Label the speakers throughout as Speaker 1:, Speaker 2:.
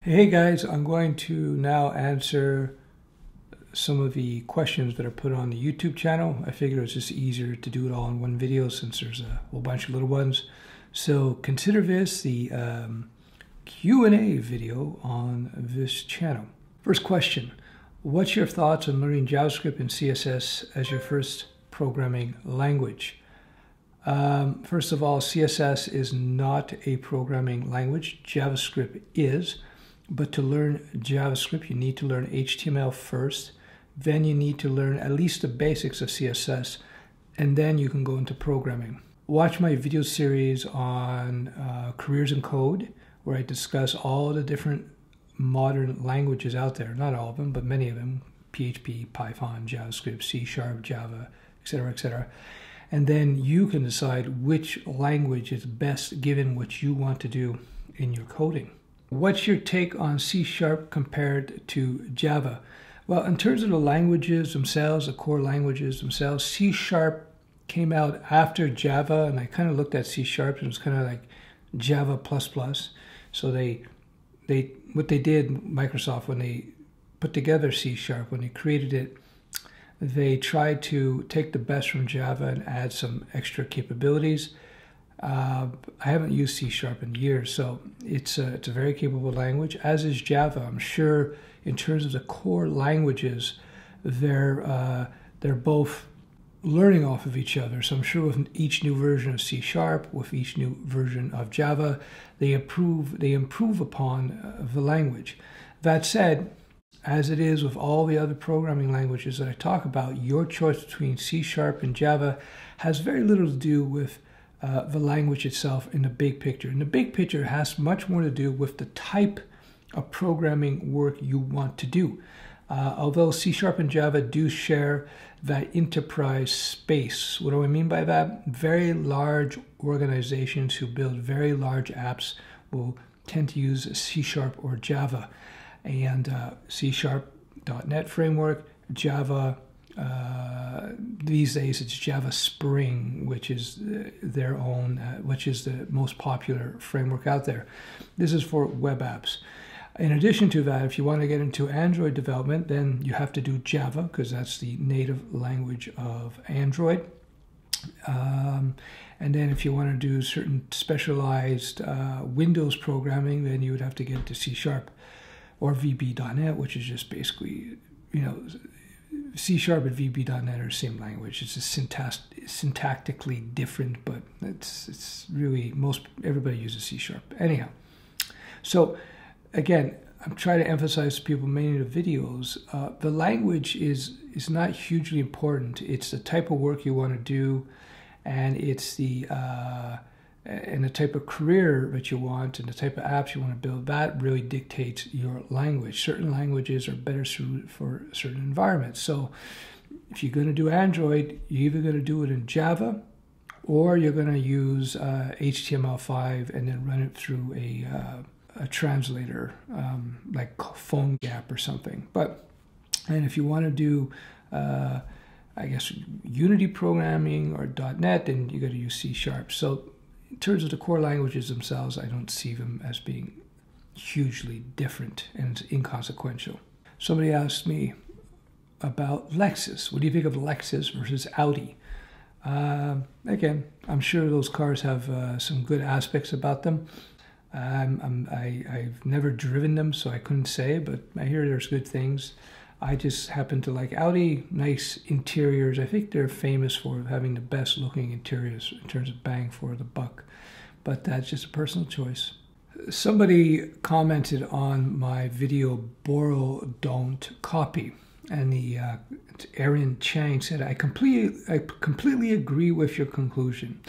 Speaker 1: Hey guys, I'm going to now answer some of the questions that are put on the YouTube channel. I figured it was just easier to do it all in one video since there's a whole bunch of little ones. So consider this the Q&A video on this channel. First question, what's your thoughts on learning JavaScript and CSS as your first programming language? First of all, CSS is not a programming language. JavaScript is. But to learn JavaScript, you need to learn HTML first. Then you need to learn at least the basics of CSS. And then you can go into programming. Watch my video series on careers in code, where I discuss all the different modern languages out there. Not all of them, but many of them. PHP, Python, JavaScript, C#, Java, etc., etc. And then you can decide which language is best given what you want to do in your coding. What's your take on C# compared to Java? Well, in terms of the languages themselves, the core languages themselves, C# came out after Java, and I kind of looked at C# and it was kind of like Java++. So what they did, Microsoft, when they put together C#, when they created it, they tried to take the best from Java and add some extra capabilities. I haven't used C# in years, so it's a very capable language, as is Java. I'm sure in terms of the core languages, they're both learning off of each other. So I'm sure with each new version of C#, with each new version of Java, they improve upon the language. That said, as it is with all the other programming languages that I talk about, your choice between C# and Java has very little to do with the language itself in the big picture. And the big picture has much more to do with the type of programming work you want to do. Although C# and Java do share that enterprise space. What do I mean by that? Very large organizations who build very large apps will tend to use C# or Java. And C#.NET framework, Java, these days it's Java Spring, which is their own, which is the most popular framework out there. This is for web apps. In addition to that, if you want to get into Android development, then you have to do Java, because that's the native language of Android. And then if you want to do certain specialized Windows programming, then you would have to get to C# or VB.NET, which is just basically, C# and VB.NET are the same language. It's just syntactically different, but it's really, everybody uses C#. Anyhow, so again, I'm trying to emphasize to people mainly the videos. The language is not hugely important. It's the type of work you want to do, and it's the type of career that you want and the type of apps you want to build. That really dictates your language. Certain languages are better suited for certain environments. So if you're going to do Android, you're either going to do it in Java, or you're going to use HTML5 and then run it through a translator like PhoneGap or something. And if you want to do I guess Unity programming or .NET, then you got to use C#. So in terms of the core languages themselves, I don't see them as being hugely different and inconsequential. Somebody asked me about Lexus. What do you think of Lexus versus Audi? Again, I'm sure those cars have some good aspects about them. I've never driven them, so I couldn't say, but I hear there's good things. I just happen to like Audi, nice interiors. I think they're famous for having the best looking interiors in terms of bang for the buck, but that's just a personal choice. Somebody commented on my video, Borrow, Don't Copy, and the Aaron Chang said, I completely agree with your conclusion.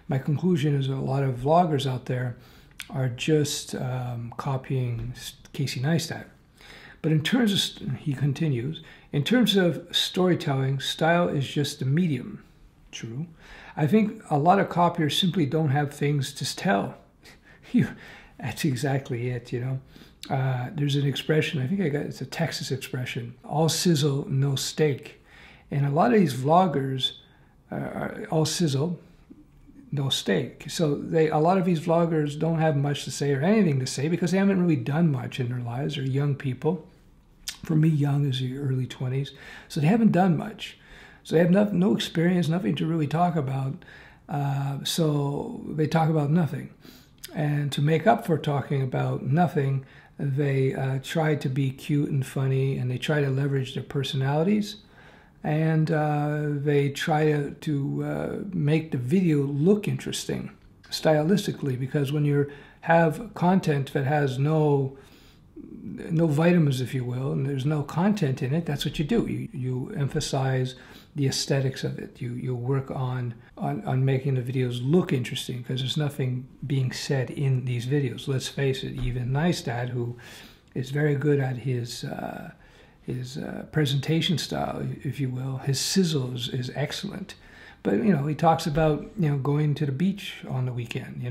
Speaker 1: My conclusion is that a lot of vloggers out there are just copying Casey Neistat. But in terms of, he continues, in terms of storytelling, style is just a medium. True. I think a lot of copiers simply don't have things to tell. That's exactly it, There's an expression, I think it's a Texas expression, all sizzle, no steak. And a lot of these vloggers, all sizzle, no steak. So a lot of these vloggers don't have much to say or anything to say because they haven't really done much in their lives. They're young people. For me, young is the early 20s. So they haven't done much. So they have no experience, nothing to really talk about. So they talk about nothing. And to make up for talking about nothing, they try to be cute and funny, and they try to leverage their personalities. And they try to make the video look interesting stylistically, because when you have content that has no vitamins, if you will, and there's no content in it, that's what you do. You emphasize the aesthetics of it. You work on making the videos look interesting, because there's nothing being said in these videos. Let's face it, even Neistat, who is very good at his presentation style, if you will, his sizzle is excellent. But, he talks about, going to the beach on the weekend,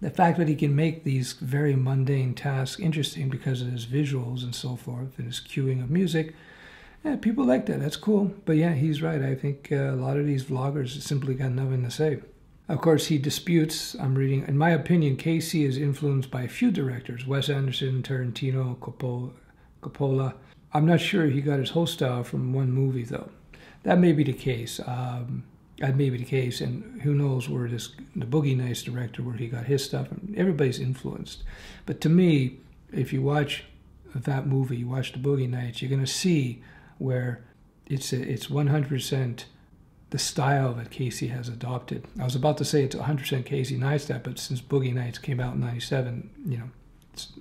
Speaker 1: The fact that he can make these very mundane tasks interesting because of his visuals and so forth, and his cueing of music, people like that. That's cool. But yeah, he's right. I think a lot of these vloggers simply got nothing to say. Of course, he disputes, I'm reading, in my opinion, Casey is influenced by a few directors, Wes Anderson, Tarantino, Coppola. I'm not sure he got his whole style from one movie, though. That may be the case. That may be the case, and who knows where the Boogie Nights director, where he got his stuff. Everybody's influenced. But to me, if you watch that movie, you watch the Boogie Nights, you're going to see where it's 100% the style that Casey has adopted. I was about to say it's 100% Casey Neistat, but since Boogie Nights came out in 97,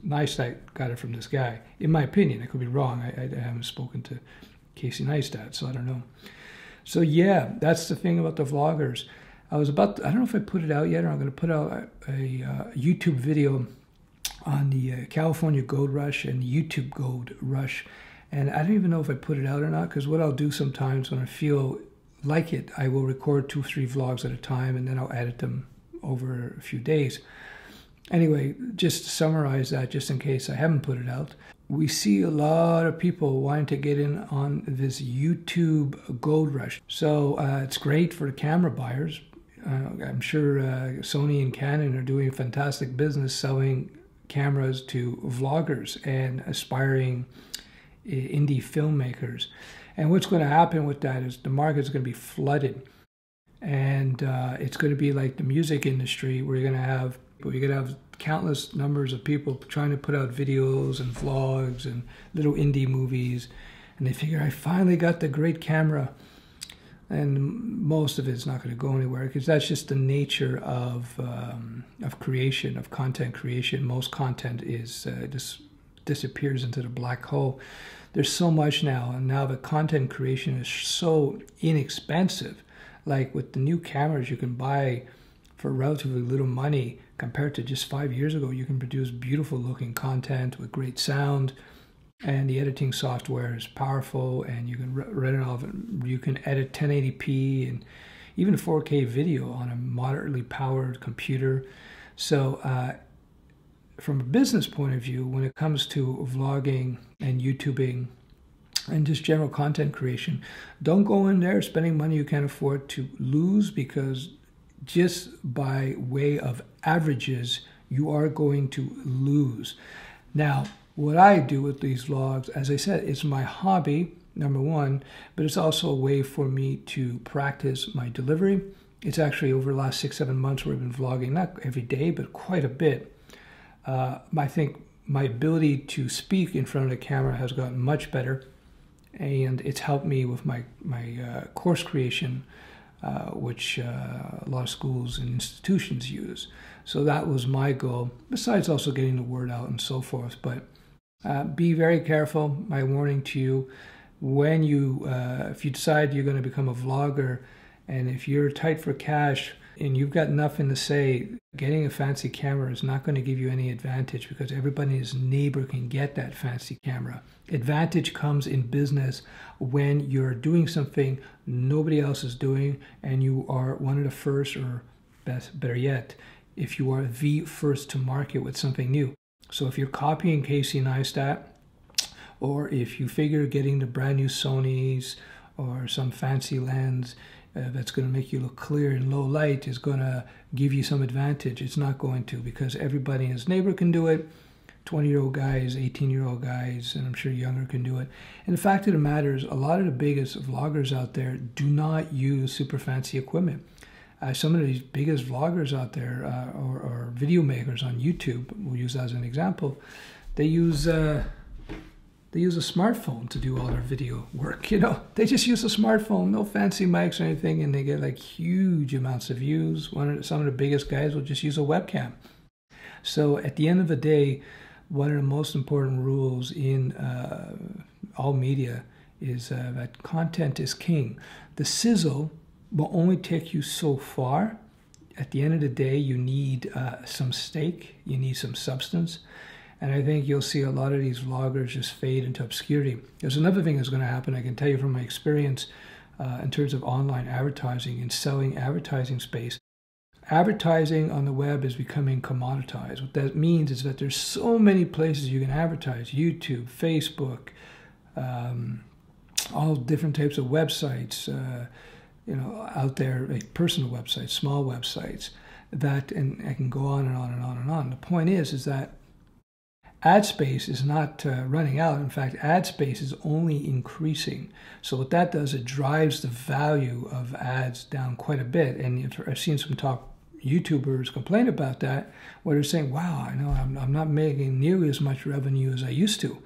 Speaker 1: Neistat got it from this guy. In my opinion, I could be wrong. I haven't spoken to Casey Neistat, so I don't know. So yeah, that's the thing about the vloggers. I don't know if I put it out yet, or I'm going to put out a YouTube video on the California Gold Rush and YouTube Gold Rush. And I don't even know if I put it out or not, because what I'll do sometimes when I feel like it, I will record 2 or 3 vlogs at a time, and then I'll edit them over a few days. Anyway, just to summarize that, just in case I haven't put it out, we see a lot of people wanting to get in on this YouTube Gold Rush. So it's great for the camera buyers. I'm sure Sony and Canon are doing a fantastic business selling cameras to vloggers and aspiring indie filmmakers. And what's going to happen with that is the market's going to be flooded. And it's going to be like the music industry, where you're going to have countless numbers of people trying to put out videos and vlogs and little indie movies. And they figure, I finally got the great camera. And most of it's not going to go anywhere, because that's just the nature of creation, of content creation. Most content is just disappears into the black hole. There's so much now, and now the content creation is so inexpensive. Like with the new cameras you can buy for relatively little money compared to just 5 years ago, you can produce beautiful looking content with great sound, and the editing software is powerful, and you can run it off. You can edit 1080p and even 4K video on a moderately powered computer. So from a business point of view, when it comes to vlogging and YouTubing and just general content creation, don't go in there spending money you can't afford to lose, because just by way of averages, you are going to lose. Now, what I do with these vlogs, as I said, it's my hobby, number one, but it's also a way for me to practice my delivery. It's actually over the last 6-7 months where I've been vlogging, not every day, but quite a bit. I think my ability to speak in front of the camera has gotten much better, and it's helped me with my course creation, which a lot of schools and institutions use. So that was my goal, besides also getting the word out and so forth. But be very careful. My warning to you, when if you decide you're going to become a vlogger, and if you're tight for cash and you've got nothing to say, getting a fancy camera is not going to give you any advantage, because everybody's neighbor can get that fancy camera. Advantage comes in business when you're doing something nobody else is doing, and you are one of the first, or better yet, if you are the first to market with something new. So if you're copying Casey Neistat, or if you figure getting the brand new Sonys or some fancy lens that's going to make you look clear in low light is going to give you some advantage. It's not going to, because everybody in his neighbor can do it. 20-year-old guys, 18-year-old guys, and I'm sure younger can do it. And the fact of the matter is, a lot of the biggest vloggers out there do not use super fancy equipment. Some of these biggest vloggers out there, or video makers on YouTube, we'll use that as an example, they use a smartphone to do all their video work. You know, they just use a smartphone, no fancy mics or anything, and they get like huge amounts of views. Some of the biggest guys will just use a webcam. So at the end of the day, one of the most important rules in all media is that content is king. The sizzle will only take you so far. At the end of the day, you need some steak, you need some substance. And I think you'll see a lot of these vloggers just fade into obscurity. There's another thing that's going to happen, I can tell you from my experience in terms of online advertising and selling advertising space. Advertising on the web is becoming commoditized. What that means is that there's so many places you can advertise: YouTube, Facebook, all different types of websites, you know, out there, like personal websites, small websites, that, and I can go on and on and on and on. The point is that ad space is not running out. In fact, ad space is only increasing. So what that does, it drives the value of ads down quite a bit. And I've seen some top YouTubers complain about that, where they're saying, wow, I know I'm not making nearly as much revenue as I used to.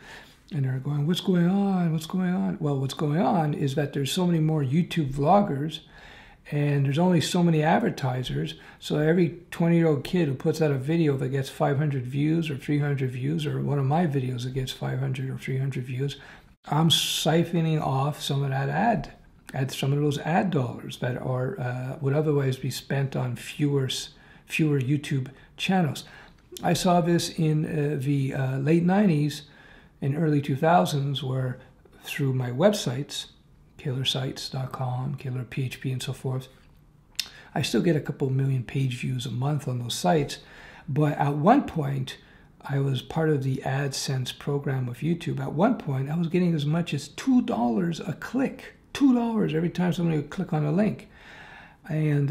Speaker 1: And they're going, what's going on? What's going on? Well, what's going on is that there's so many more YouTube vloggers, and there's only so many advertisers. So every 20-year-old kid who puts out a video that gets 500 views or 300 views, or one of my videos that gets 500 or 300 views, I'm siphoning off some of that some of those ad dollars that are would otherwise be spent on fewer YouTube channels. I saw this in the late 90s and early 2000s, where through my websites, KillerSites.com, KillerPHP, and so forth, I still get a couple million page views a month on those sites. But at one point, I was part of the AdSense program of YouTube. At one point, I was getting as much as $2 a click. $2 every time somebody would click on a link. And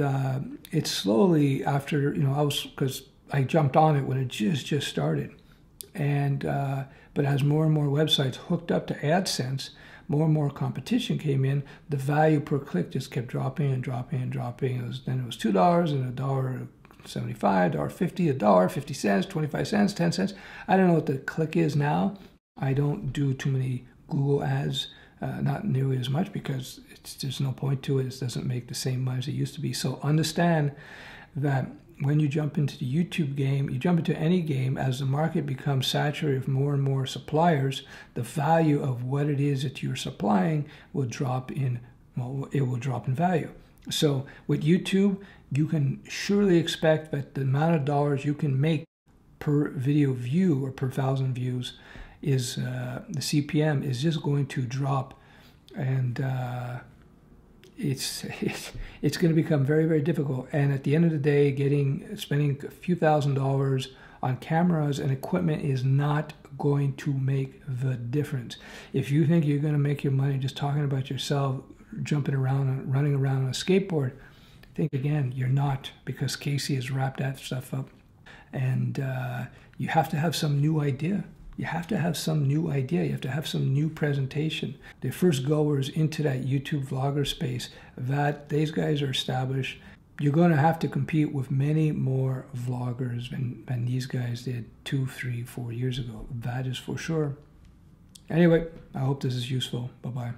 Speaker 1: it slowly, after, you know, because I jumped on it when it just started. And but as more and more websites hooked up to AdSense, more and more competition came in, the value per click just kept dropping and dropping and dropping. Then it was $2 and $1.75, $1.50, $1, 50 cents, 25 cents, 10 cents. I don't know what the click is now. I don't do too many Google ads, not nearly as much, because there's no point to it. It doesn't make the same money as it used to be. So understand that when you jump into the YouTube game, you jump into any game, as the market becomes saturated with more and more suppliers, the value of what it is that you're supplying will drop in, well, it will drop in value. So with YouTube, you can surely expect that the amount of dollars you can make per video view or per 1,000 views is, the CPM is just going to drop, and it's going to become very, very difficult. And at the end of the day, spending a few $1,000s on cameras and equipment is not going to make the difference. If you think you're going to make your money just talking about yourself, jumping around and running around on a skateboard, think again. You're not, because Casey has wrapped that stuff up. And you have to have some new idea. You have to have some new idea. You have to have some new presentation. The first goers into that YouTube vlogger space, that these guys are established. You're going to have to compete with many more vloggers than these guys did 2, 3, 4 years ago. That is for sure. Anyway, I hope this is useful. Bye-bye.